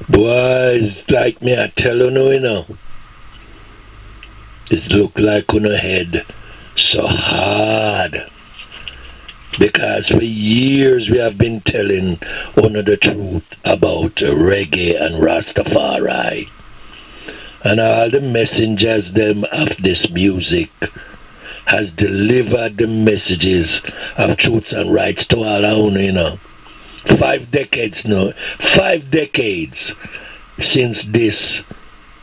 Boys, like me, I tell you know, it look like on a head so hard. Because for years we have been telling one of the truth about reggae and Rastafari. And all the messengers them of this music has delivered the messages of truths and rights to all our you know. 5 decades now. 5 decades since this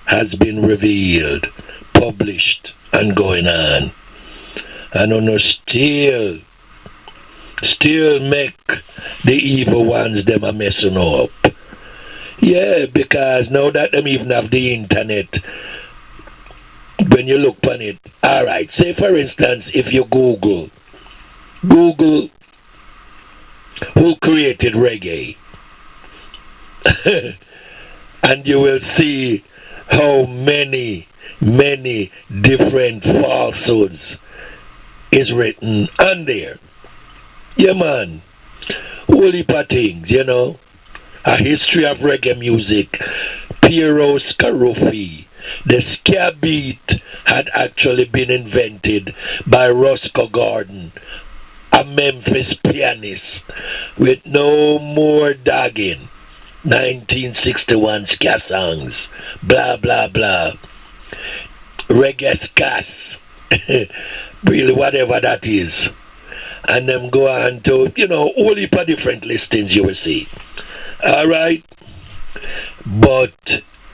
has been revealed, published, and going on. And on still make the evil ones them a messing up. Yeah, because now that them even have the internet, when you look on it, alright, say for instance, if you Google who created reggae, and you will see how many different falsehoods is written on there. Yeah, man. Whole heap of things, you know. A history of reggae music. Piero Scaruffi. The ska beat had actually been invented by Roscoe Gordon, a Memphis pianist, with no more dogging. 1961 ska songs. Blah, blah, blah. Reggae skas. Really, whatever that is. And them go on to, you know, all heap of different listings you will see. Alright? But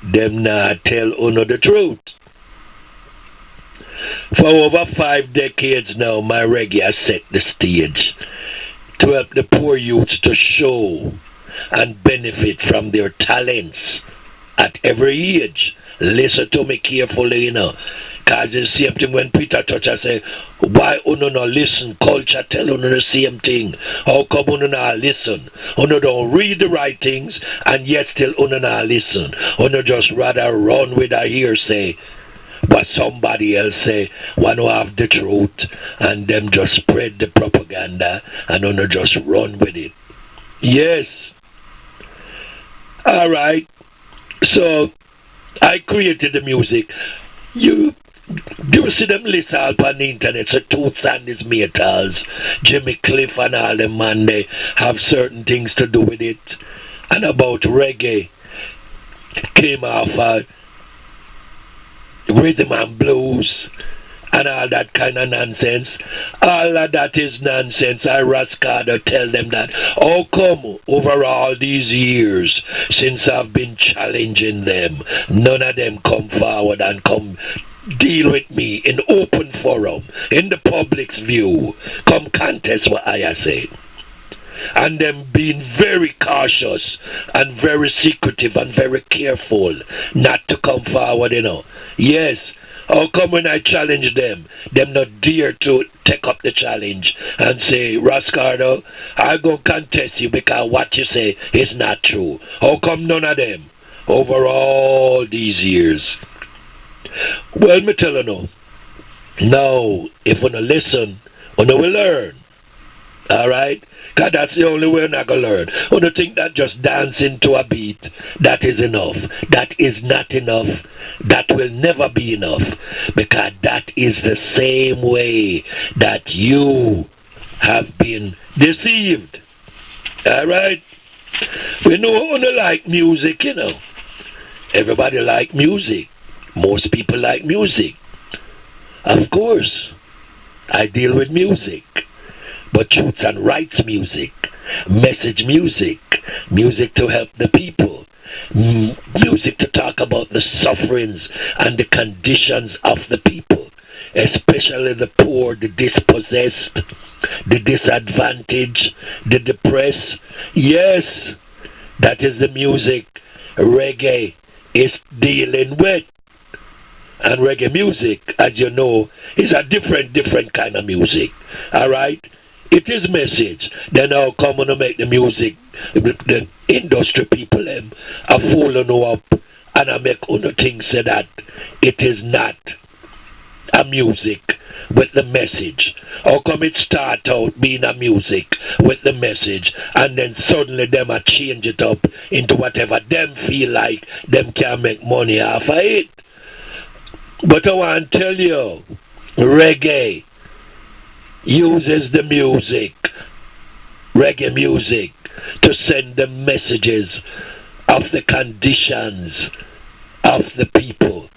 them not tell uno the truth. For over 5 decades now, my reggae has set the stage to help the poor youths to show and benefit from their talents at every age. Listen to me carefully, you know. Because it's the same thing when Peter Toucher say, why uno no listen? Culture tell uno the same thing. How come uno not listen? Uno don't read the right things and yet still uno not listen. Uno just rather run with a hearsay. But somebody else say, one who have the truth and them just spread the propaganda and uno just run with it. Yes. Alright. So, I created the music. Do you see them list all on the internet? So Toots and his Metals, Jimmy Cliff and all them man, they have certain things to do with it. And about reggae, came off rhythm and blues and all that kind of nonsense. All of that is nonsense. I Cardo tell them that. How come over all these years since I've been challenging them, none of them come forward and come deal with me in open forum, in the public's view, come contest what I say. And them being very cautious and very secretive and very careful not to come forward, you know. Yes, how come when I challenge them not dare to take up the challenge and say, Rascardo, I'm going to contest you because what you say is not true. How come none of them over all these years? Well, me tell you now, if you listen, you will learn. Alright? Because that's the only way you're not going to learn. You don't think that just dancing to a beat, that is enough. That is not enough. That will never be enough. Because that is the same way that you have been deceived. Alright? We know you like music, you know. Everybody like music. Most people like music. Of course, I deal with music. But truths and rights music, message music, music to help the people, music to talk about the sufferings and the conditions of the people, especially the poor, the dispossessed, the disadvantaged, the depressed. Yes, that is the music reggae is dealing with. And reggae music, as you know, is a different kind of music. Alright? It is message. Then how come to make the music, the industry people them are fooling up and I make other things say that it is not. a music with the message? How come it start out being a music with the message and then suddenly them a change it up into whatever them feel like them can make money off of it? But I want to tell you, reggae uses the music, reggae music, to send the messages of the conditions of the people,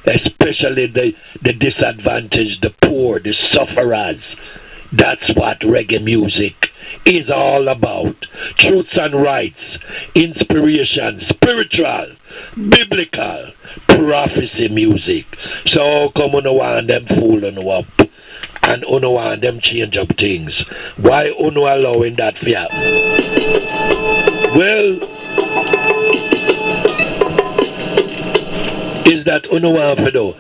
especially the disadvantaged, the poor, the sufferers. That's what reggae music is all about. Truths and rights, inspiration, spiritual, biblical, prophecy music. So come on, want them fooling up and uno want them change up things. Why uno allowing that fear? Well, is that uno want to do?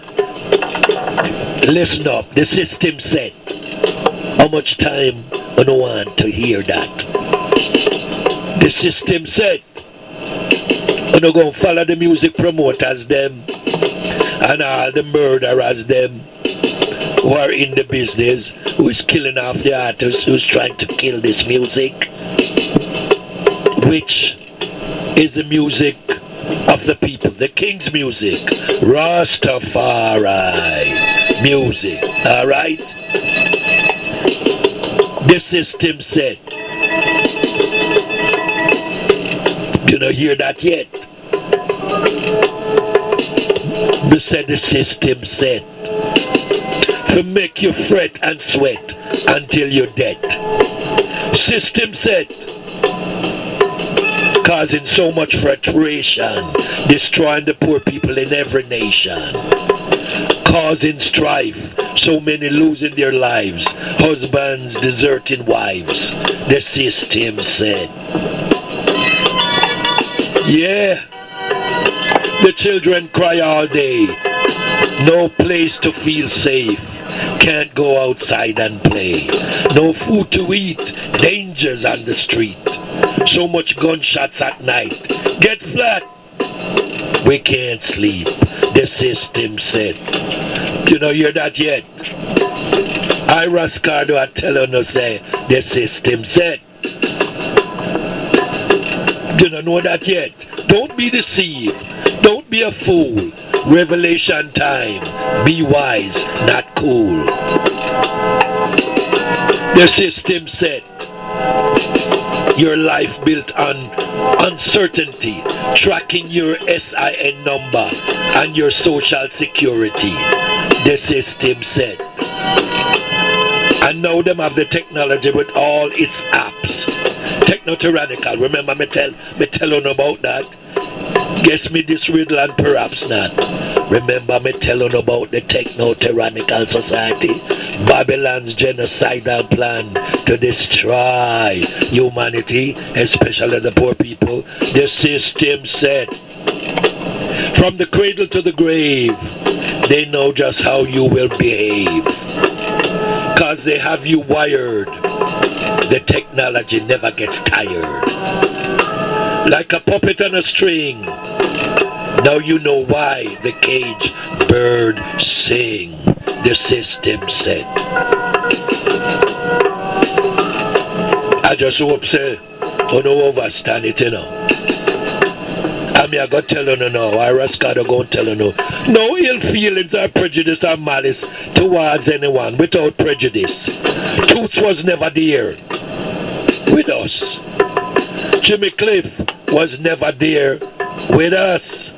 Listen up, the system set. How much time uno want to hear that? The system set. Uno go follow the music promoters them and all the murderers them who are in the business, who is killing off the artists, who's trying to kill this music, which is the music of the people, the king's music, Rastafari music, alright? The system said, do you not hear that yet? They said the system said, to make you fret and sweat until you're dead. System said, causing so much frustration, destroying the poor people in every nation, causing strife, so many losing their lives, husbands deserting wives. The system said, yeah, the children cry all day, no place to feel safe, can't go outside and play, no food to eat, dangers on the street, so much gunshots at night, get flat, we can't sleep. The system said, you know, hear that yet? I, Cardo, are telling us, say, the system said. You don't know that yet? Don't be deceived. Don't be a fool. Revelation time. Be wise, not cool. The system said, your life built on uncertainty, tracking your SIN number and your social security. The system said. And now them have the technology with all its apps. TECHNOTYRANNICAL. Remember me tell on about that? Guess me this riddle and perhaps not. Remember me telling about the techno-tyrannical society, Babylon's genocidal plan to destroy humanity, especially the poor people. The system said, from the cradle to the grave, they know just how you will behave, cause they have you wired. The technology never gets tired, like a puppet on a string. Now you know why the cage bird sing. The system said. I just hope say, you no overstand it, you know. I mean, I got tell you no, I Rascado go tell you no. No ill feelings or prejudice or malice towards anyone without prejudice. Truth was never there with us. Jimmy Cliff was never there with us.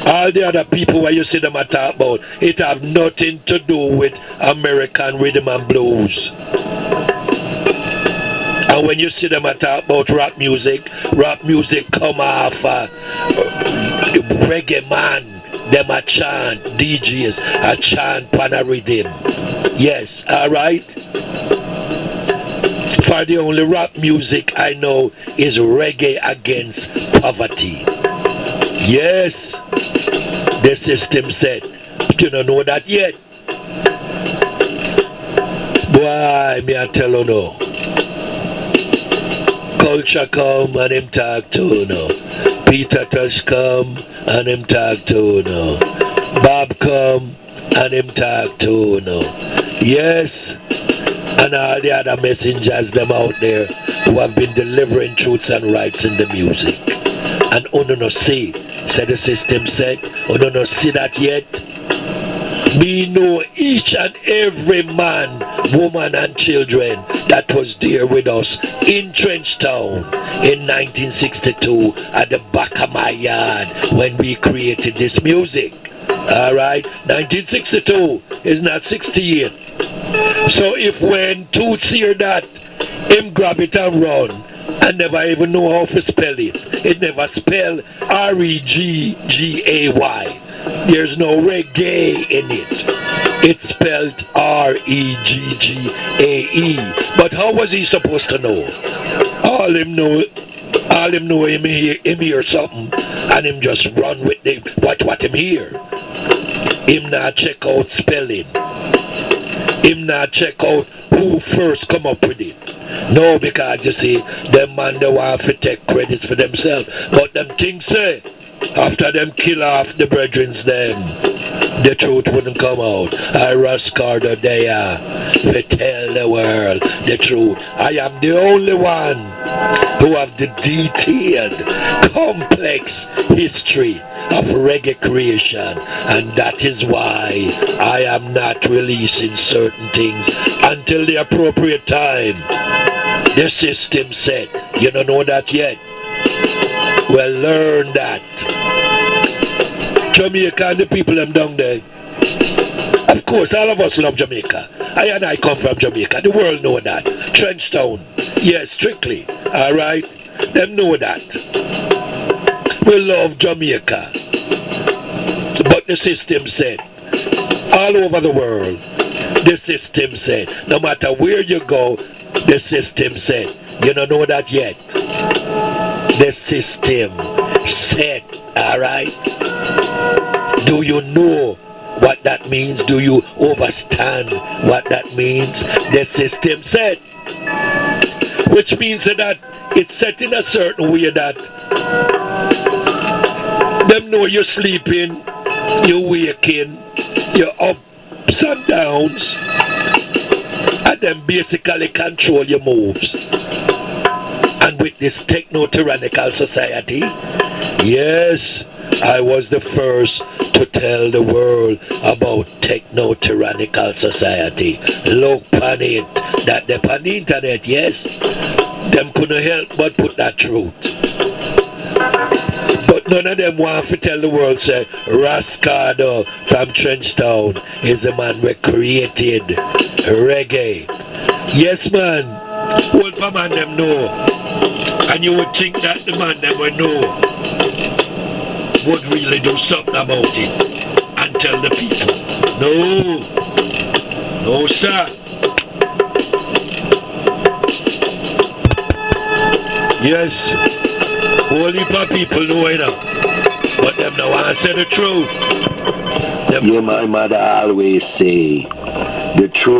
All the other people where you see them talk about, it have nothing to do with American rhythm and blues. And when you see them talk about rap music come off reggae man. Them a chant, DJs a chant pan a rhythm. Yes, alright? For the only rap music I know is reggae against poverty. Yes, the system said. You don't know that yet. Boy, me I tell you no. Culture come and him talk to you no. Peter Tosh come and him talk to you no. Bob come and him talk to no. Yes, and all the other messengers them out there who have been delivering truths and rights in the music. And no see, said the system said, no see that yet. Me know each and every man, woman and children that was there with us in Trenchtown in 1962 at the back of my yard when we created this music. Alright, 1962 is not 68. So if when Toots hear that, him grab it and run and never even know how to spell it. It never spell R-E-G-G-A-Y. There's no reggae in it. It's spelled R-E-G-G-A-E. But how was he supposed to know? All him know him hear something and him just run with the what him hear. Him not check out spelling. Him not check out who first come up with it. No, because you see, them man they want to take credit for themselves. But them things say, after them kill off the brethrens them, the truth wouldn't come out. I rush Cardo there to tell the world the truth. I am the only one who have the detailed, complex history of reggae creation, and that is why I am not releasing certain things until the appropriate time. The system said, you don't know that yet? Well, learn that. Jamaica and the people them down there. Of course, all of us love Jamaica. I come from Jamaica. The world know that. Trenchtown. Yes, strictly. Alright? Them know that. We love Jamaica. But the system said, all over the world, the system said, no matter where you go, the system said, you don't know that yet. The system said, alright? Do you know what that means? Do you understand what that means? The system said. Which means that it's set in a certain way that them know you're sleeping, you're waking, you're ups and downs, and them basically control your moves. And with this techno-tyrannical society, yes, I was the first to tell the world about techno-tyrannical society. Look on it, that they on the internet, yes, them couldn't help but put that truth. But none of them want to tell the world, say, Cardo from Trenchtown is the man who created reggae. Yes, man, old man them know. And you would think that the man them would know, would really do something about it and tell the people. No. No, sir. Yes. Whole heap of people know it now. But them now want to say the truth. Yeah, my mother always say, the truth.